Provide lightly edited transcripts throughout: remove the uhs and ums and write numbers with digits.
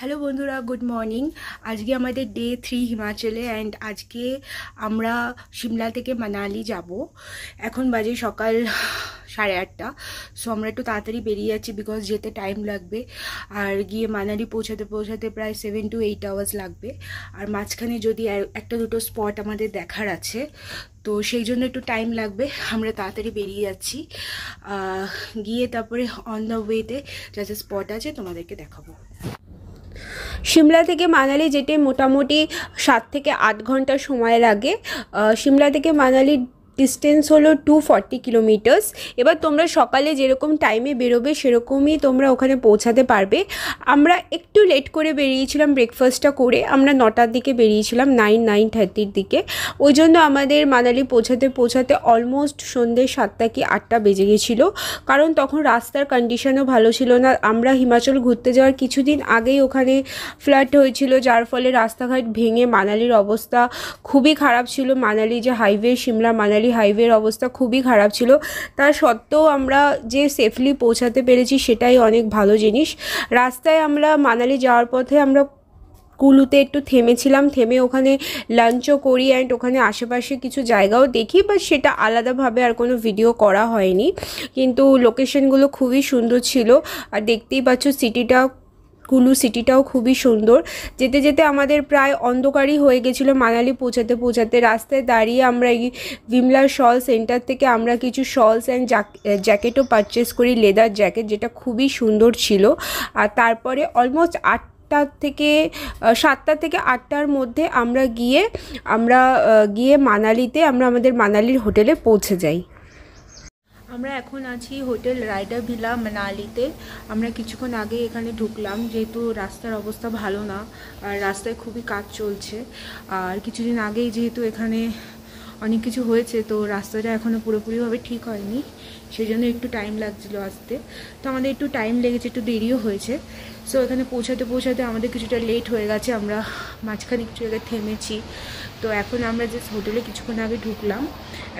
Hello বন্ধুরা, good morning. আজকে আমাদের ডে 3 হিমাচলে অ্যান্ড আজকে আমরা সিমলা থেকে মানালি যাব। এখন বাজে সকাল 8:30। সো আমরা একটু তাড়াতাড়ি বেরিয়ে যাচ্ছি বিকজ যেতে টাইম লাগবে, আর গিয়ে মানালি পৌঁছাতে প্রায় 7 to 8 আওয়ার্স লাগবে। আর মাঝখানে যদি একটা দুটো স্পট আমাদের দেখার আছে, তো সেই জন্য একটু টাইম লাগবে। আমরা তাড়াতাড়ি বেরিয়ে যাচ্ছি, গিয়ে তারপরে অন দ্য ওয়েতে যা যা স্পট আছে তোমাদেরকে দেখাবো। সিমলা থেকে মানালি যেতে মোটামুটি 7 থেকে 8 ঘন্টা সময় লাগে। সিমলা থেকে মানালির ডিস্টেন্স হলো 240 কিলোমিটার্স। এবার তোমরা সকালে যেরকম টাইমে বেরোবে সেরকমই তোমরা ওখানে পৌঁছাতে পারবে। আমরা একটু লেট করে বেরিয়েছিলাম, ব্রেকফাস্টটা করে আমরা 9টার দিকে বেরিয়েছিলাম, 9-9:30 দিকে। ওই জন্য আমাদের মানালি পৌঁছাতে অলমোস্ট সন্ধ্যে 7টা কি 8টা বেজে গেছিলো, কারণ তখন রাস্তার কন্ডিশনও ভালো ছিল না। আমরা হিমাচল ঘুরতে যাওয়ার কিছুদিন আগেই ওখানে ফ্লাড হয়েছিল, যার ফলে রাস্তাঘাট ভেঙে মানালির অবস্থা খুবই খারাপ ছিল। মানালি যে হাইওয়ে, সিমলা মানালি হাইওয়ের অবস্থা খুবই খারাপ ছিল। তা সত্ত্বেও আমরা যে সেফলি পৌঁছাতে পেরেছি সেটাই অনেক ভালো জিনিস। রাস্তায় আমরা মানালি যাওয়ার পথে আমরা কুলুতে একটু থেমেছিলাম, থেমে ওখানে লাঞ্চও করি অ্যান্ড ওখানে আশেপাশে কিছু জায়গাও দেখি, বাট সেটা আলাদাভাবে আর কোনো ভিডিও করা হয়নি। কিন্তু লোকেশনগুলো খুবই সুন্দর ছিল, আর দেখতেই পাচ্ছ সিটিটা, কুলু সিটিটাও খুবই সুন্দর। যেতে যেতে আমাদের প্রায় অন্ধকারই হয়ে গেছিলো মানালি পৌঁছাতে। রাস্তায় দাঁড়িয়ে আমরা এই বিমলা শল সেন্টার থেকে আমরা কিছু শলস অ্যান্ড জ্যাকেটও পারচেস করি, লেদার জ্যাকেট, যেটা খুবই সুন্দর ছিল। আর তারপরে অলমোস্ট 7টা থেকে 8টার মধ্যে আমরা গিয়ে মানালিতে আমাদের মানালির হোটেলে পৌঁছে যাই। আমরা এখন আছি হোটেল রাইডার ভিলা মানালিতে। আমরা কিছুক্ষণ আগে এখানে ঢুকলাম, যেহেতু রাস্তার অবস্থা ভালো না আর রাস্তায় খুবই কাজ চলছে। আর কিছুদিন আগেই যেহেতু এখানে অনেক কিছু হয়েছে, তো রাস্তাটা এখনও পুরোপুরিভাবে ঠিক হয়নি, সেই জন্য একটু টাইম লাগছিলো আসতে। তো আমাদের একটু টাইম লেগেছে, একটু দেরিও হয়েছে। সো এখানে পৌঁছাতে আমাদের কিছুটা লেট হয়ে গেছে। আমরা মাঝখানে কিছু জায়গায় থেমেছি। তো এখন আমরা জাস্ট হোটেলে কিছুক্ষণ আগে ঢুকলাম,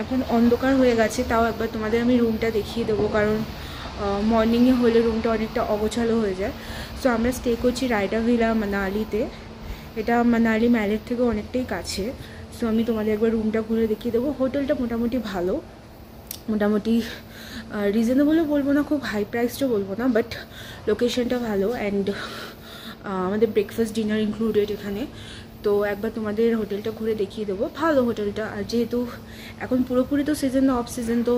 এখন অন্ধকার হয়ে গেছে। তাও একবার তোমাদের আমি রুমটা দেখিয়ে দেবো, কারণ মর্নিংয়ে হলে রুমটা অনেকটা অগোছালো হয়ে যায়। সো আমরা স্টে করছি রাইডার ভিলা মানালিতে। এটা মানালি ম্যালের থেকে অনেকটাই কাছে। সো আমি তোমাদের একবার রুমটা ঘুরে দেখিয়ে দেবো। হোটেলটা মোটামুটি ভালো, মোটামুটি রিজনেবলও বলবো না, খুব হাই প্রাইসডও বলবো না, বাট লোকেশনটা ভালো অ্যান্ড আমাদের ব্রেকফাস্ট ডিনার ইনক্লুডেড এখানে। তো একবার তোমাদের হোটেলটা ঘুরে দেখিয়ে দেবো। ভালো হোটেলটা, আর যেহেতু এখন পুরোপুরি তো সিজন না, অফ সিজন, তো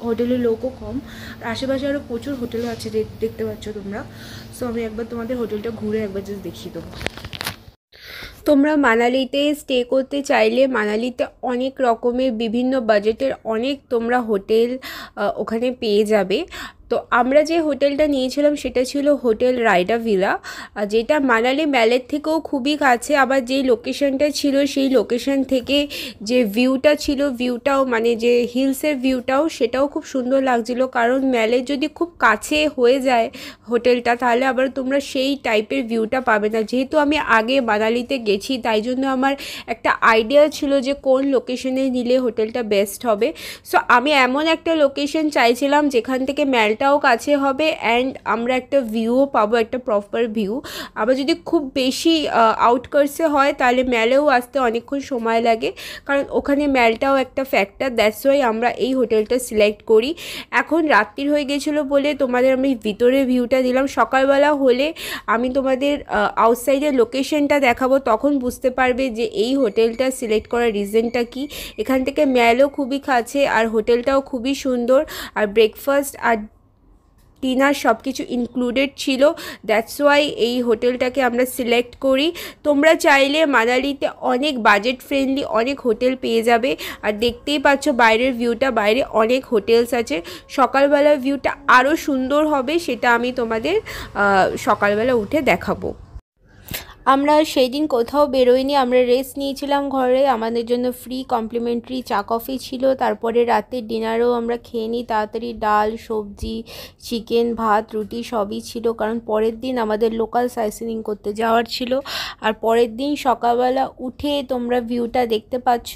হোটেলের লোকও কম। আর আশেপাশে আরও প্রচুর হোটেলও আছে, দেখতে পাচ্ছ তোমরা। সো আমি একবার তোমাদের হোটেলটা ঘুরে একবার জাস্ট দেখিয়ে দেবো। তোমরা মানালিতে স্টে করতে চাইলে মানালিতে অনেক রকমের বিভিন্ন বাজেটের অনেক তোমরা হোটেল ওখানে পেয়ে যাবে। তো আমরা যে হোটেলটা নিয়েছিলাম সেটা ছিল হোটেল রাইডার ভিলা, যেটা মানালি ম্যালের থেকেও খুবই কাছে। আবার যেই লোকেশনটা ছিল সেই লোকেশন থেকে যে ভিউটা ছিল, ভিউটাও মানে যে হিলসের ভিউটাও, সেটাও খুব সুন্দর লাগছিলো। কারণ ম্যালের যদি খুব কাছে হয়ে যায় হোটেলটা, তাহলে আবার তোমরা সেই টাইপের ভিউটা পাবে না। যেহেতু আমি আগে মানালিতে গেছি, তাই জন্য আমার একটা আইডিয়া ছিল যে কোন লোকেশনে নিলে হোটেলটা বেস্ট হবে। সো আমি এমন একটা লোকেশন চাইছিলাম যেখান থেকে ম্যালটাও কাছে হবে অ্যান্ড আমরা একটা ভিউও পাবো, একটা প্রপার ভিউ। আবার যদি খুব বেশি আউটকার্টসে হয় তাহলে ম্যালেও আসতে অনেকক্ষণ সময় লাগে, কারণ ওখানে ম্যালটাও একটা ফ্যাক্টর। দ্যাটস ওয়াই আমরা এই হোটেলটা সিলেক্ট করি। এখন রাত্রির হয়ে গেছিলো বলে তোমাদের আমি ভিতরে ভিউটা দিলাম। সকালবেলা হলে আমি তোমাদের আউটসাইডের লোকেশনটা দেখাবো, তখন বুঝতে পারবে যে এই হোটেলটা সিলেক্ট করার রিজনটা কি। এখান থেকে ম্যালও খুবই কাছে আর হোটেলটাও খুবই সুন্দর, আর ব্রেকফাস্ট আর ডিনার সব কিছু ইনক্লুডেড ছিল। দ্যাটস ওয়াই এই হোটেলটাকে আমরা সিলেক্ট করি। তোমরা চাইলে মানালিতে অনেক বাজেট ফ্রেন্ডলি অনেক হোটেল পেয়ে যাবে। আর দেখতেই পাচ্ছ বাইরের ভিউটা, বাইরে অনেক হোটেলস আছে। সকালবেলার ভিউটা আরও সুন্দর হবে, সেটা আমি তোমাদের সকালবেলা উঠে দেখাবো। আমরা সেই দিন কোথাও বেরোইনি, আমরা রেস্ট নিয়েছিলাম ঘরে। আমাদের জন্য ফ্রি কমপ্লিমেন্টারি চা কফি ছিল। তারপরে রাতের ডিনারও আমরা খেয়ে নিই তাড়াতাড়ি। ডাল, সবজি, চিকেন, ভাত, রুটি সবই ছিল, কারণ পরের দিন আমাদের লোকাল সাইটসিইং করতে যাওয়ার ছিল। আর পরের দিন সকালবেলা উঠে তোমরা ভিউটা দেখতে পাচ্ছ,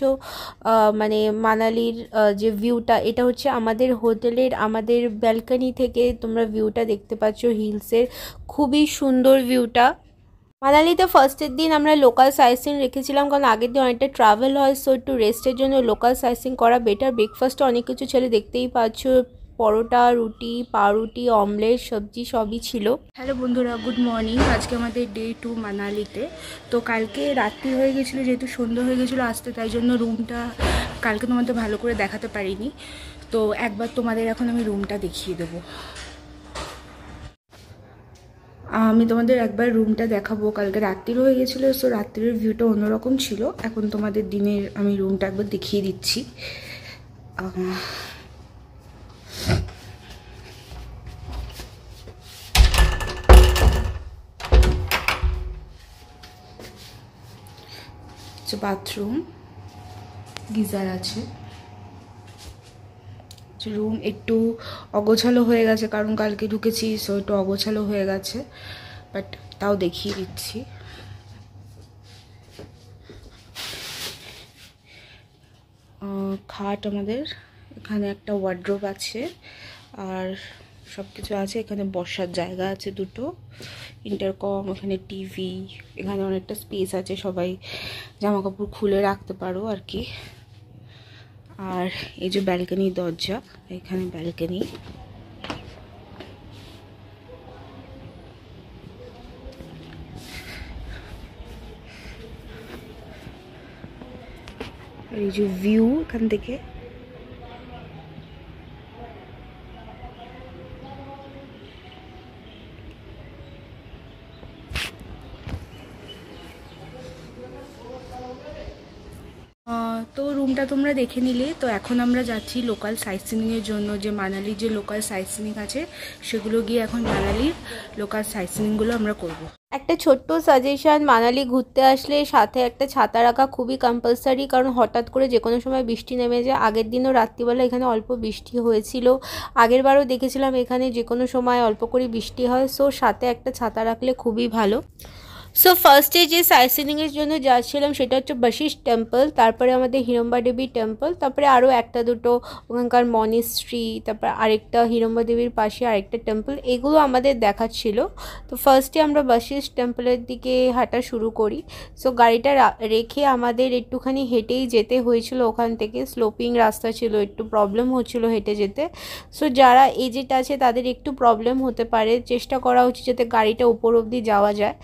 মানে মানালির যে ভিউটা, এটা হচ্ছে আমাদের হোটেলের আমাদের ব্যালকনি থেকে তোমরা ভিউটা দেখতে পাচ্ছ হিলসের। খুবই সুন্দর ভিউটা। মানালিতে ফার্স্টের দিন আমরা লোকাল সাইট-সিইং রেখেছিলাম, কারণ আগের দিন অনেকটা ট্রাভেল হয়, সো একটু রেস্টের জন্য লোকাল সাইট-সিইং করা বেটার। ব্রেকফাস্টে অনেক কিছু ছিল, দেখতেই পাচ্ছ, পরোটা, রুটি, পাউরুটি, অমলেট, সবজি সবই ছিল। হ্যালো বন্ধুরা, গুড মর্নিং। আজকে আমাদের ডে 2 মানালিতে। তো কালকে রাত্রি হয়ে গেছিলো, যেহেতু সন্ধ্যা হয়ে গেছিলো আসতে, তাই জন্য রুমটা কালকে তোমাদের ভালো করে দেখাতে পারিনি। তো একবার তোমাদের এখন আমি রুমটা দেখিয়ে দেবো। আমি তোমাদের একবার রুমটা দেখাবো। কালকে রাত্রির হয়ে গেছিলো, সো রাত্রির ভিউটা অন্যরকম ছিল। এখন তোমাদের দিনের আমি রুমটা একবার দেখিয়ে দিচ্ছি। বাথরুম, গিজার আছে। রুম একটু অগোছালো হয়ে গেছে, কারণ কালকে ঢুকেছি, সো একটু অগোছালো হয়ে গেছে, বাট তাও দেখিয়ে দিচ্ছি। খাট আমাদের, এখানে একটা ওয়ার্ড্রোব আছে, আর সব কিছু আছে। এখানে বসার জায়গা আছে দুটো, ইন্টারকম, এখানে টিভি, এখানে অনেকটা স্পেস আছে, সবাই জামা কাপড় খুলে রাখতে পারো আর কি। আর এই যে ব্যালকনি দরজা, এখানে ব্যালকনি। এই যে ভিউ এখান থেকে, তো রুমটা তোমরা দেখে নিলে। তো এখন আমরা যাচ্ছি লোকাল সাইটসিইংয়ের জন্য, যে মানালির যে লোকাল সাইটসিইং আছে সেগুলো গিয়ে এখন মানালির লোকাল সাইটসিইংগুলো আমরা করব। একটা ছোট্ট সাজেশন, মানালি ঘুরতে আসলে সাথে একটা ছাতা রাখা খুবই কম্পালসারি, কারণ হঠাৎ করে যে কোনো সময় বৃষ্টি নেমে যায়। আগের দিনও রাত্রিবেলা এখানে অল্প বৃষ্টি হয়েছিল, আগের বারও দেখেছিলাম এখানে যে কোনো সময় অল্প করে বৃষ্টি হয়, সো সাথে একটা ছাতা রাখলে খুবই ভালো। সো ফার্স্টে যে সাইটসিইংয়ের জন্য যাচ্ছিলাম সেটা হচ্ছে বশিষ্ঠ টেম্পল, তারপরে আমাদের হিড়ম্বা দেবী টেম্পল, তারপরে আরও একটা দুটো ওখানকার মনিস্ট্রি, তারপর আরেকটা হিড়ম্বা দেবীর পাশে আরেকটা টেম্পল, এগুলো আমাদের দেখার ছিল। তো ফার্স্টে আমরা বশিষ্ঠ টেম্পলের দিকে হাঁটা শুরু করি। সো গাড়িটা রেখে আমাদের একটুখানি হেঁটেই যেতে হয়েছিল, ওখান থেকে স্লোপিং রাস্তা ছিল, একটু প্রবলেম হচ্ছিলো হেঁটে যেতে। সো যারা এজেড আছে তাদের একটু প্রবলেম হতে পারে, চেষ্টা করা উচিত যাতে গাড়িটা উপর অবধি যাওয়া যায়।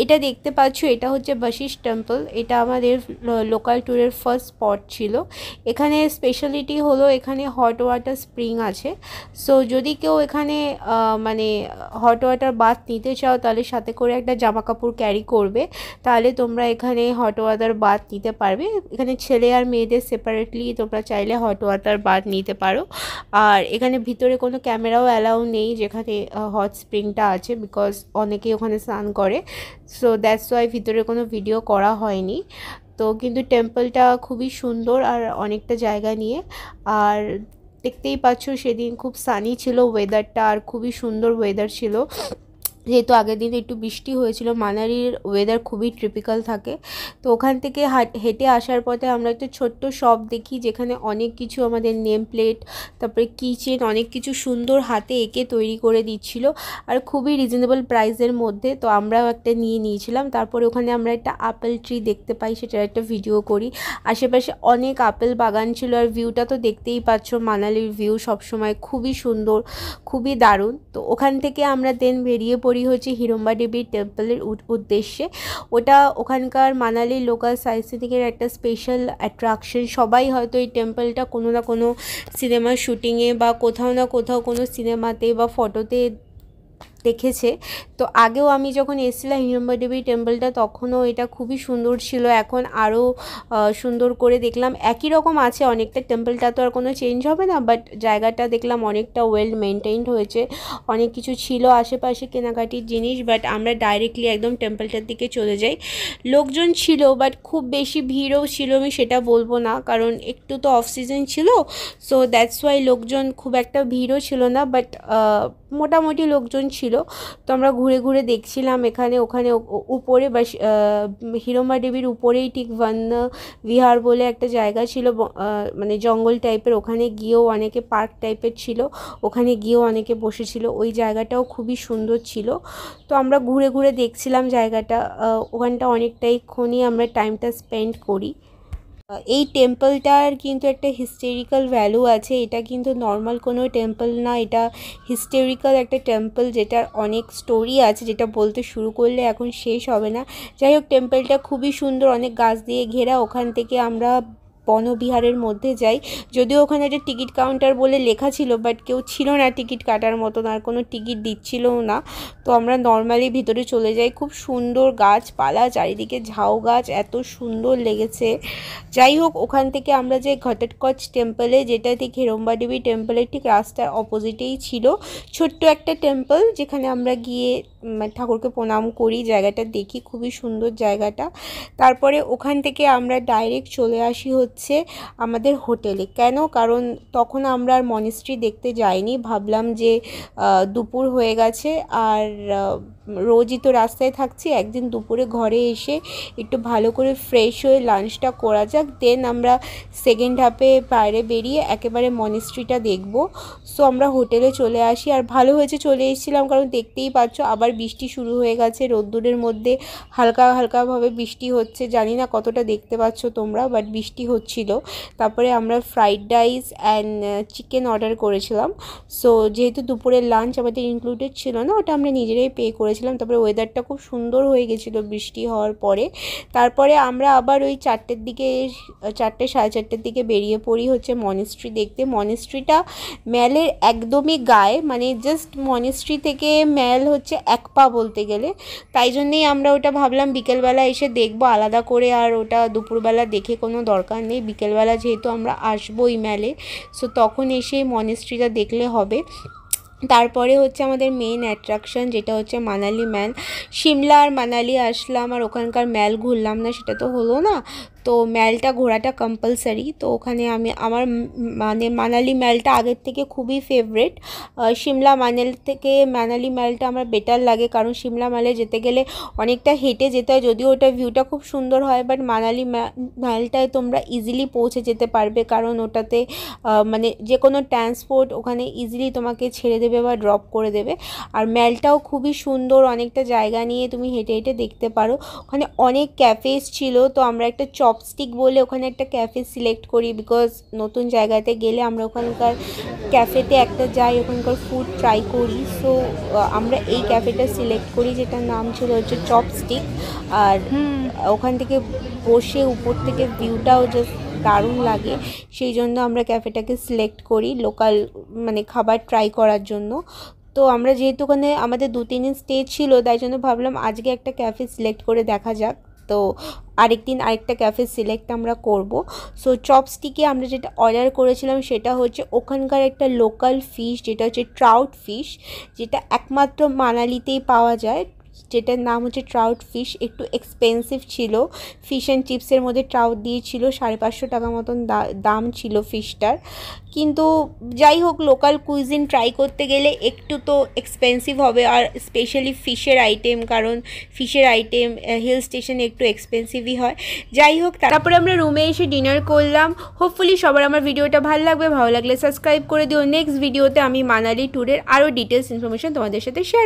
এটা দেখতে পাচ্ছ, এটা হচ্ছে বশিষ্ঠ টেম্পল, এটা আমাদের লোকাল ট্যুরের ফার্স্ট স্পট ছিল। এখানে স্পেশালিটি হলো এখানে হট ওয়াটার স্প্রিং আছে। সো যদি কেউ এখানে মানে হট ওয়াটার বাথ নিতে চাও, তাহলে সাথে করে একটা জামা কাপড় ক্যারি করবে, তাহলে তোমরা এখানে হট ওয়াটার বাথ নিতে পারবে। এখানে ছেলে আর মেয়েদের সেপারেটলি তোমরা চাইলে হট ওয়াটার বাথ নিতে পারো। আর এখানে ভিতরে কোনো ক্যামেরাও অ্যালাউ নেই যেখানে হট স্প্রিংটা আছে, বিকজ অনেকেই ওখানে স্নান করে, সো দ্যাটস ওয়াই ভিতরে কোনো ভিডিও করা হয়নি। তো কিন্তু টেম্পলটা খুবই সুন্দর আর অনেকটা জায়গা নিয়ে। আর দেখতেই পাচ্ছ সেদিন খুব সানি ছিল ওয়েদারটা, আর খুবই সুন্দর ওয়েদার ছিল, যেহেতু আগের দিন একটু বৃষ্টি হয়েছিল। মানালির ওয়েদার খুবই ট্রপিক্যাল থাকে। তো ওখান থেকে হেঁটে আসার পথে আমরা একটা ছোট্ট শপ দেখি, যেখানে অনেক কিছু আমাদের নেম প্লেট, তারপরে কিচেন, অনেক কিছু সুন্দর হাতে এঁকে তৈরি করে দিচ্ছিল, আর খুবই রিজনেবল প্রাইসের মধ্যে। তো আমরাও একটা নিয়ে নিয়েছিলাম। তারপরে ওখানে আমরা একটা আপেল ট্রি দেখতে পাই, সেটার একটা ভিডিও করি। আশেপাশে অনেক আপেল বাগান ছিল, আর ভিউটা তো দেখতেই পাচ্ছ, মানালির ভিউ সবসময় খুবই সুন্দর, খুবই দারুণ। তো ওখান থেকে আমরা দেন বেরিয়ে পড়ি হচ্ছে হিড়ম্বা দেবী টেম্পলের উদ্দেশ্যে। ওটা ওখানকার মানালির লোকাল সাইটসিইংয়ের একটা স্পেশাল অ্যাট্রাকশন। সবাই হয়তো এই টেম্পলটা কোনো না কোনো সিনেমার শুটিংয়ে বা কোথাও না কোথাও কোনো সিনেমাতে বা ফটোতে দেখেছে। তো আগেও আমি যখন এসেছিলাম হিড়ম্বা দেবী টেম্পলটা, তখনও এটা খুবই সুন্দর ছিল, এখন আরও সুন্দর করে দেখলাম। একই রকম আছে অনেকটা, টেম্পলটা তো আর কোনো চেঞ্জ হবে না, বাট জায়গাটা দেখলাম অনেকটা ওয়েল মেনটেইনড হয়েছে, অনেক কিছু ছিল আশেপাশে কেনাকাটির জিনিস। বাট আমরা ডাইরেক্টলি একদম টেম্পলটার দিকে চলে যাই। লোকজন ছিল, বাট খুব বেশি ভিড়ও ছিল আমি সেটা বলবো না, কারণ একটু তো অফ সিজন ছিল, সো দ্যাটস ওয়াই লোকজন খুব একটা ভিড়ও ছিল না। বাট মোটামুটি লোকজন ছিল। তো আমরা ঘুরে ঘুরে দেখছিলাম এখানে ওখানে উপরে বা হিড়ম্বা দেবীর উপরেই ঠিক বন বিহার বলে একটা জায়গা ছিল, মানে জঙ্গল টাইপের, ওখানে গিয়েও অনেকে পার্ক টাইপের ছিল, ওখানে গিয়েও অনেকে বসেছিল। ওই জায়গাটাও খুবই সুন্দর ছিল। তো আমরা ঘুরে ঘুরে দেখছিলাম জায়গাটা, ওখানটা অনেকটাইক্ষণই আমরা টাইমটা স্পেন্ড করি। এই টেম্পলটার কিন্তু একটা হিস্টোরিক্যাল ভ্যালু আছে, এটা কিন্তু নর্মাল কোনো টেম্পল না, এটা হিস্টোরিক্যাল একটা টেম্পল যেটার অনেক স্টোরি আছে, যেটা বলতে শুরু করলে এখন শেষ হবে না। যাই হোক, টেম্পলটা খুবই সুন্দর, অনেক গাছ দিয়ে ঘেরা। ওখান থেকে আমরা বনবিহারের মধ্যে যাই, যদিও ওখানে একটা টিকিট কাউন্টার বলে লেখা ছিল, বাট কেউ ছিল না টিকিট কাটার মতন, আর কোনো টিকিট দিচ্ছিলও না। তো আমরা নর্মালি ভিতরে চলে যাই। খুব সুন্দর গাছপালা, চারিদিকে ঝাউ গাছ, এত সুন্দর লেগেছে। যাই হোক, ওখান থেকে আমরা যে ঘটকচ টেম্পলে, যেটা ঠিক হিড়ম্বা দেবী টেম্পলের ঠিক রাস্তার অপোজিটেই ছিল ছোট্ট একটা টেম্পল, যেখানে আমরা গিয়ে ঠাকুরকে প্রণাম করি, জায়গাটা দেখি, খুবই সুন্দর জায়গাটা। তারপরে ওখান থেকে আমরা ডাইরেক্ট চলে আসি হচ্ছে আমাদের হোটেলে। কেন? কারণ তখন আমরা আর মনিস্ট্রি দেখতে যাইনি, ভাবলাম যে দুপুর হয়ে গেছে, আর রোজই তো রাস্তায় থাকছি, একদিন দুপুরে ঘরে এসে একটু ভালো করে ফ্রেশ হয়ে লাঞ্চটা করা যাক, দেন আমরা সেকেন্ড হাফে বাইরে বেরিয়ে একেবারে মনিস্ট্রিটা দেখব। সো আমরা হোটেলে চলে আসি, আর ভালো হয়েছে চলে এসেছিলাম, কারণ দেখতেই পাচ্ছ আবার বৃষ্টি শুরু হয়ে গেছে, রোদ্দুরের মধ্যে হালকা হালকাভাবে বৃষ্টি হচ্ছে, জানি না কতটা দেখতে পাচ্ছ তোমরা, বাট বৃষ্টি হচ্ছিল। তারপরে আমরা fried rice and chicken order করেছিলাম। সো যেহেতু দুপুরের লাঞ্চ আমাদের ইনক্লুডেড ছিল না, ওটা আমরা নিজেরাই পে করেছিলাম। তারপরে ওয়েদারটা খুব সুন্দর হয়ে গেছিলো বৃষ্টি হওয়ার পরে। তারপরে আমরা আবার ওই 4টের দিকে, 4টে সাড়ে 4টের দিকে বেরিয়ে পড়ি হচ্ছে মনিস্ট্রি দেখতে। মনিস্ট্রিটা ম্যালের একদমই গায়ে, মানে জাস্ট মনিস্ট্রি থেকে ম্যাল হচ্ছে 1 পা বলতে গেলে। তাই জন্যেই আমরা ওটা ভাবলাম বিকেলবেলা এসে দেখবো আলাদা করে, আর ওটা দুপুরবেলা দেখে কোনো দরকার নেই। বিকেলবেলা যেহেতু আমরা আসবো ওই ম্যালে, সো তখন এসে মনিস্ট্রিটা দেখলে হবে। তারপরে হচ্ছে আমাদের মেন অ্যাট্রাকশন, যেটা হচ্ছে মানালি ম্যাল। সিমলা আর মানালি আসলাম আর ওখানকার ম্যাল ঘুরলাম না, সেটা তো হলো না। তো ম্যালটা ঘোরাটা কম্পালসারি। তো ওখানে আমার মানে মানালি ম্যালটা আগের থেকে খুবই ফেভারেট। সিমলা থেকে মানালি ম্যালটা আমার বেটার লাগে, কারণ সিমলা ম্যালে যেতে গেলে অনেকটা হেঁটে যেতে হয়, যদিও ওটা ভিউটা খুব সুন্দর হয়, বাট মানালি ম্যালটায় তোমরা ইজিলি পৌঁছে যেতে পারবে, কারণ ওটাতে মানে যে কোনো ট্রান্সপোর্ট ওখানে ইজিলি তোমাকে ছেড়ে দেবে বা ড্রপ করে দেবে। আর ম্যালটাও খুবই সুন্দর, অনেকটা জায়গা নিয়ে তুমি হেঁটে হেঁটে দেখতে পারো। ওখানে অনেক ক্যাফেস ছিল, তো আমরা একটা চপস্টিক বলে ওখানে একটা ক্যাফে সিলেক্ট করি, বিকজ নতুন জায়গাতে গেলে আমরা ওখানকার ক্যাফেতে একটা যাই, ওখানকার ফুড ট্রাই করি। সো আমরা এই ক্যাফেটা সিলেক্ট করি, যেটার নাম ছিল হচ্ছে চপস্টিক। আর ওখান থেকে বসে উপর থেকে ভিউটাও জাস্ট দারুণ লাগে, সেই জন্য আমরা ক্যাফেটাকে সিলেক্ট করি লোকাল মানে খাবার ট্রাই করার জন্য। তো আমরা যেহেতু ওখানে আমাদের 2-3 দিন স্টে ছিল, তাই জন্য ভাবলাম আজকে একটা ক্যাফে সিলেক্ট করে দেখা যাক। তো আরেকদিন আরেকটা ক্যাফে সিলেক্ট আমরা করব। সো চপস্টিকে আমরা যেটা অর্ডার করেছিলাম সেটা হচ্ছে ওখানকার একটা লোকাল ফিশ, যেটা হচ্ছে ট্রাউট ফিশ, যেটা একমাত্র মানালিতেই পাওয়া যায়, যেটার নাম হচ্ছে ট্রাউট ফিশ। একটু এক্সপেন্সিভ ছিল, ফিশ অ্যান্ড চিপসের মধ্যে ট্রাউট দিয়েছিল, 550 টাকা মতন দাম ছিল ফিশটার। কিন্তু যাই হোক, লোকাল কুইজিন ট্রাই করতে গেলে একটু তো এক্সপেন্সিভ হবে, আর স্পেশালি ফিশের আইটেম, কারণ ফিশের আইটেম হিল স্টেশনে একটু এক্সপেন্সিভই হয়। যাই হোক, তারপরে আমরা রুমে এসে ডিনার করলাম। হোপফুলি সবার আমার ভিডিওটা ভালো লাগবে, ভালো লাগলে সাবস্ক্রাইব করে দিও। নেক্সট ভিডিওতে আমি মানালি ট্যুরের আরও ডিটেলস ইনফরমেশন তোমাদের সাথে শেয়ার